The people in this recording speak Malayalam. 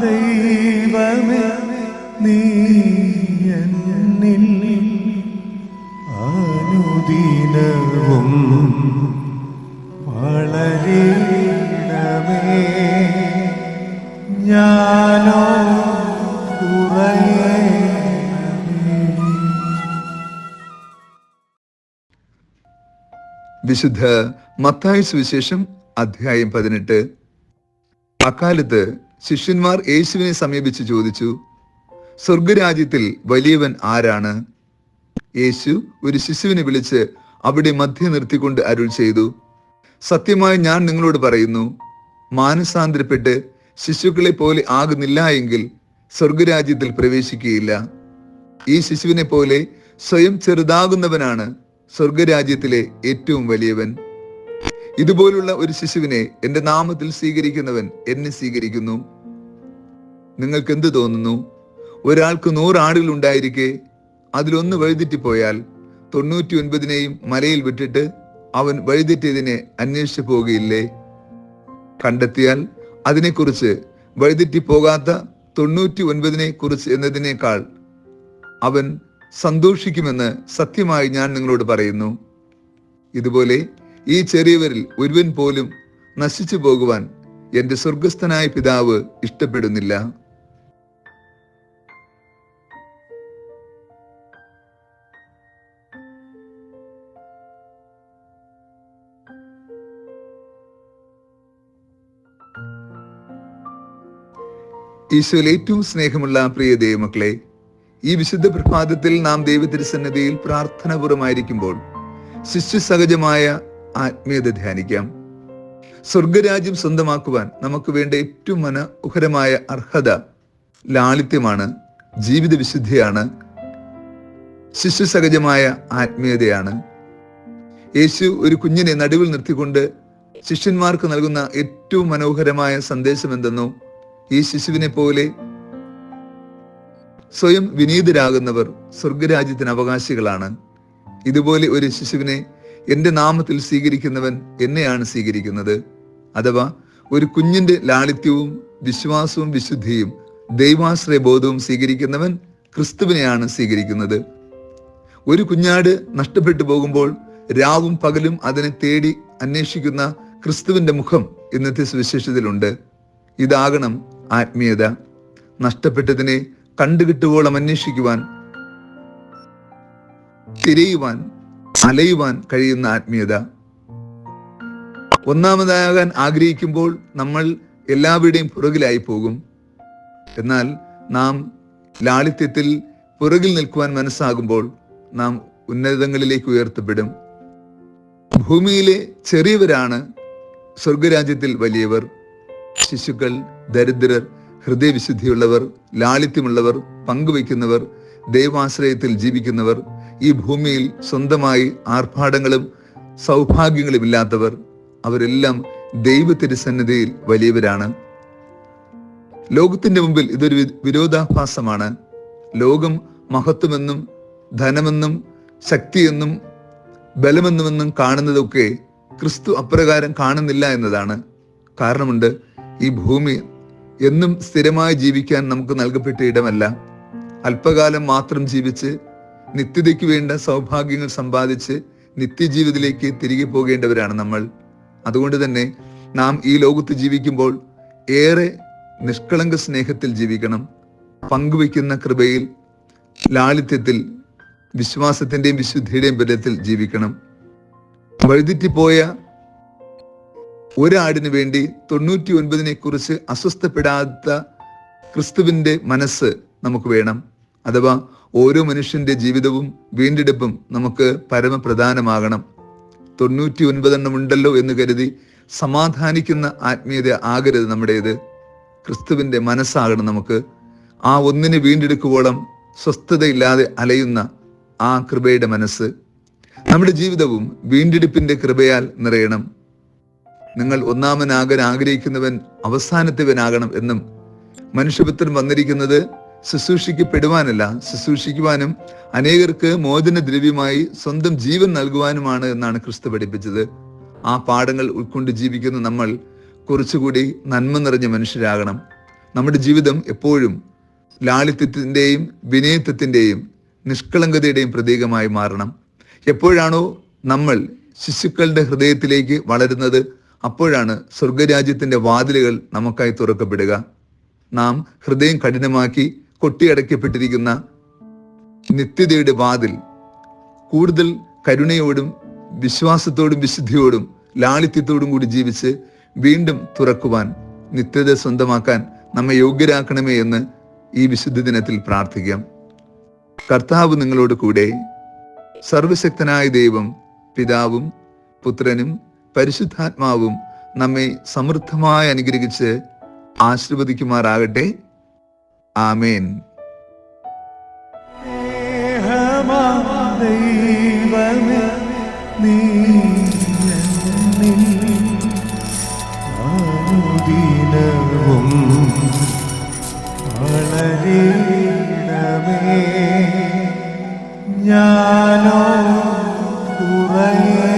ദൈവമേ നീ എന്നിൽ അനുദിനവും വളരണമേ, ഞാനോ കുറയണമേ. വിശുദ്ധ മത്തായി സുവിശേഷം അധ്യായം 18. അക്കാലത്ത് ശിഷ്യന്മാർ യേശുവിനെ സമീപിച്ച് ചോദിച്ചു, സ്വർഗരാജ്യത്തിൽ വലിയവൻ ആരാണ്? യേശു ഒരു ശിശുവിനെ വിളിച്ച് അവിടെ മധ്യ നിർത്തിക്കൊണ്ട് അരുൾ ചെയ്തു, സത്യമായി ഞാൻ നിങ്ങളോട് പറയുന്നു, മാനസാന്തരപ്പെട്ട് ശിശുക്കളെ പോലെ ആകുന്നില്ല എങ്കിൽ സ്വർഗരാജ്യത്തിൽ പ്രവേശിക്കുകയില്ല. ഈ ശിശുവിനെ പോലെ സ്വയം ചെറുതാകുന്നവനാണ് സ്വർഗരാജ്യത്തിലെ ഏറ്റവും വലിയവൻ. ഇതുപോലുള്ള ഒരു ശിശുവിനെ എന്റെ നാമത്തിൽ സ്വീകരിക്കുന്നവൻ എന്നെ സ്വീകരിക്കുന്നു. നിങ്ങൾക്ക് എന്ത് തോന്നുന്നു? ഒരാൾക്ക് 100 ആടുകൾ ഉണ്ടായിരിക്കെ അതിലൊന്ന് വഴിതെറ്റിപ്പോയാൽ 99 മലയിൽ വിട്ടിട്ട് അവൻ വഴിതെറ്റിയതിനെ അന്വേഷിച്ചു പോകുകയില്ലേ? കണ്ടെത്തിയാൽ അതിനെക്കുറിച്ച് വഴിതെറ്റിപ്പോകാത്ത 99 കുറിച്ച് എന്നതിനേക്കാൾ അവൻ സന്തോഷിക്കുമെന്ന് സത്യമായി ഞാൻ നിങ്ങളോട് പറയുന്നു. ഇതുപോലെ ഈ ചെറിയവരിൽ ഒരുവൻ പോലും നശിച്ചു പോകുവാൻ എന്റെ സ്വർഗസ്ഥനായ പിതാവ് ഇഷ്ടപ്പെടുന്നില്ല. ഈശോയിൽ ഏറ്റവും സ്നേഹമുള്ള പ്രിയ ദൈവമക്കളെ, ഈ വിശുദ്ധ പ്രഭാതത്തിൽ നാം ദൈവത്തിരുസന്നിധിയിൽ പ്രാർത്ഥനാപൂർവമായിരിക്കുമ്പോൾ ശിശു സഹജമായ ആത്മീയത ധ്യാനിക്കാം. സ്വർഗരാജ്യം സ്വന്തമാക്കുവാൻ നമുക്ക് വേണ്ട ഏറ്റവും മനോഹരമായ അർഹത ലാളിത്യമാണ്, ജീവിത വിശുദ്ധിയാണ്, ശിശു സഹജമായ ആത്മീയതയാണ്. യേശു ഒരു കുഞ്ഞിനെ നടുവിൽ നിർത്തിക്കൊണ്ട് ശിഷ്യന്മാർക്ക് നൽകുന്ന ഏറ്റവും മനോഹരമായ സന്ദേശം എന്തെന്നോ, ഈ ശിശുവിനെ പോലെ സ്വയം വിനീതരാകുന്നവർ സ്വർഗരാജ്യത്തിന് അവകാശികളാണ്. ഇതുപോലെ ഒരു ശിശുവിനെ എന്റെ നാമത്തിൽ സ്വീകരിക്കുന്നവൻ എന്നെയാണ് സ്വീകരിക്കുന്നത്. അഥവാ ഒരു കുഞ്ഞിന്റെ ലാളിത്യവും വിശ്വാസവും വിശുദ്ധിയും ദൈവാശ്രയ ബോധവും സ്വീകരിക്കുന്നവൻ ക്രിസ്തുവിനെയാണ് സ്വീകരിക്കുന്നത്. ഒരു കുഞ്ഞാട് നഷ്ടപ്പെട്ടു പോകുമ്പോൾ രാവും പകലും അതിനെ തേടി അന്വേഷിക്കുന്ന ക്രിസ്തുവിന്റെ മുഖം ഇന്നത്തെ സുവിശേഷത്തിലുണ്ട്. ഇതാകണം ആത്മീയത. നഷ്ടപ്പെട്ടതിനെ കണ്ടുകിട്ടുവോളം അന്വേഷിക്കുവാൻ, തിരയുവാൻ, അലയുവാൻ കഴിയുന്ന ആത്മീയത. ഒന്നാമതാകാൻ ആഗ്രഹിക്കുമ്പോൾ നമ്മൾ എല്ലാവരുടെയും പുറകിലായി പോകും. എന്നാൽ നാം ലാളിത്യത്തിൽ പുറകിൽ നിൽക്കുവാൻ മനസ്സാകുമ്പോൾ നാം ഉന്നതങ്ങളിലേക്ക് ഉയർത്തപ്പെടും. ഭൂമിയിലെ ചെറിയവരാണ് സ്വർഗരാജ്യത്തിൽ വലിയവർ. ശിശുക്കൾ, ദരിദ്രർ, ഹൃദയവിശുദ്ധിയുള്ളവർ, ലാളിത്യമുള്ളവർ, പങ്കുവയ്ക്കുന്നവർ, ദൈവാശ്രയത്തിൽ ജീവിക്കുന്നവർ, ഈ ഭൂമിയിൽ സ്വന്തമായി ആർഭാടങ്ങളും സൗഭാഗ്യങ്ങളും ഇല്ലാത്തവർ, അവരെല്ലാം ദൈവത്തിരുസന്നിധിയിൽ വലിയവരാണ്. ലോകത്തിന്റെ മുമ്പിൽ ഇതൊരു വിരോധാഭാസമാണ്. ലോകം മഹത്വമെന്നും ധനമെന്നും ശക്തിയെന്നും ബലമെന്നുമെന്നും കാണുന്നതൊക്കെ ക്രിസ്തു അപ്രകാരം കാണുന്നില്ല എന്നതാണ്. കാരണമുണ്ട്, ഈ ഭൂമി എന്നും സ്ഥിരമായി ജീവിക്കാൻ നമുക്ക് നൽകപ്പെട്ട ഇടമല്ല. അല്പകാലം മാത്രം ജീവിച്ച് നിത്യതയ്ക്ക് വേണ്ട സൗഭാഗ്യങ്ങൾ സമ്പാദിച്ച് നിത്യജീവിതത്തിലേക്ക് തിരികെ പോകേണ്ടവരാണ് നമ്മൾ. അതുകൊണ്ട് തന്നെ നാം ഈ ലോകത്ത് ജീവിക്കുമ്പോൾ ഏറെ നിഷ്കളങ്ക സ്നേഹത്തിൽ ജീവിക്കണം. പങ്കുവയ്ക്കുന്ന കൃപയിൽ, ലാളിത്യത്തിൽ, വിശ്വാസത്തിന്റെയും വിശുദ്ധിയുടെയും ബലത്തിൽ ജീവിക്കണം. വഴിതെറ്റിപ്പോയ ഒരാടിനു വേണ്ടി 99 കുറിച്ച് അസ്വസ്ഥപ്പെടാത്ത ക്രിസ്തുവിന്റെ മനസ്സ് നമുക്ക് വേണം. അഥവാ ഓരോ മനുഷ്യന്റെ ജീവിതവും വീണ്ടെടുപ്പും നമുക്ക് പരമപ്രധാനമാകണം. 99 ഉണ്ടല്ലോ എന്ന് കരുതി സമാധാനിക്കുന്ന ആത്മീയത ആകരുത് നമ്മുടേത്. ക്രിസ്തുവിന്റെ മനസ്സാകണം നമുക്ക്. ആ ഒന്നിനെ വീണ്ടെടുക്കുവോളം സ്വസ്ഥതയില്ലാതെ അലയുന്ന ആ കൃപയുടെ മനസ്സ്. നമ്മുടെ ജീവിതവും വീണ്ടെടുപ്പിന്റെ കൃപയാൽ നിറയണം. നിങ്ങൾ ഒന്നാമനാകാൻ ആഗ്രഹിക്കുന്നവൻ അവസാനത്തവനാകണം എന്നും, മനുഷ്യപുത്രൻ വന്നിരിക്കുന്നത് ശുശ്രൂഷിക്കപ്പെടുവാനല്ല, ശുശ്രൂഷിക്കുവാനും അനേകർക്ക് മോചന ദ്രവ്യമായി സ്വന്തം ജീവൻ നൽകുവാനുമാണ് എന്നാണ് ക്രിസ്തു പഠിപ്പിച്ചത്. ആ പാഠങ്ങൾ ഉൾക്കൊണ്ട് ജീവിക്കുന്ന നമ്മൾ കുറച്ചുകൂടി നന്മ നിറഞ്ഞ മനുഷ്യരാകണം. നമ്മുടെ ജീവിതം എപ്പോഴും ലാളിത്യത്തിൻ്റെയും വിനയത്വത്തിൻ്റെയും നിഷ്കളങ്കതയുടെയും പ്രതീകമായി മാറണം. എപ്പോഴാണോ നമ്മൾ ശിശുക്കളുടെ ഹൃദയത്തിലേക്ക് വളരുന്നത്, അപ്പോഴാണ് സ്വർഗരാജ്യത്തിൻ്റെ വാതിലുകൾ നമുക്കായി തുറക്കപ്പെടുക. നാം ഹൃദയം കഠിനമാക്കി കൊട്ടിയടയ്ക്കപ്പെട്ടിരിക്കുന്ന നിത്യതയുടെ വാതിൽ കൂടുതൽ കരുണയോടും വിശ്വാസത്തോടും വിശുദ്ധിയോടും ലാളിത്യത്തോടും കൂടി ജീവിച്ച് വീണ്ടും തുറക്കുവാൻ, നിത്യത സ്വന്തമാക്കാൻ നമ്മെ യോഗ്യരാക്കണമേ എന്ന് ഈ വിശുദ്ധ ദിനത്തിൽ പ്രാർത്ഥിക്കാം. കർത്താവ് നിങ്ങളോട് കൂടെ. സർവശക്തനായ ദൈവം പിതാവും പുത്രനും പരിശുദ്ധാത്മാവും നമ്മെ സമൃദ്ധമായി അനുഗ്രഹിച്ച് ആശീർവദിക്കുമാറാകട്ടെ. ആമേൻ. ദൈവമേ, നീ എന്നിൽ അനുദിനവും വളരണമേ. ഞാനോ കുറയേ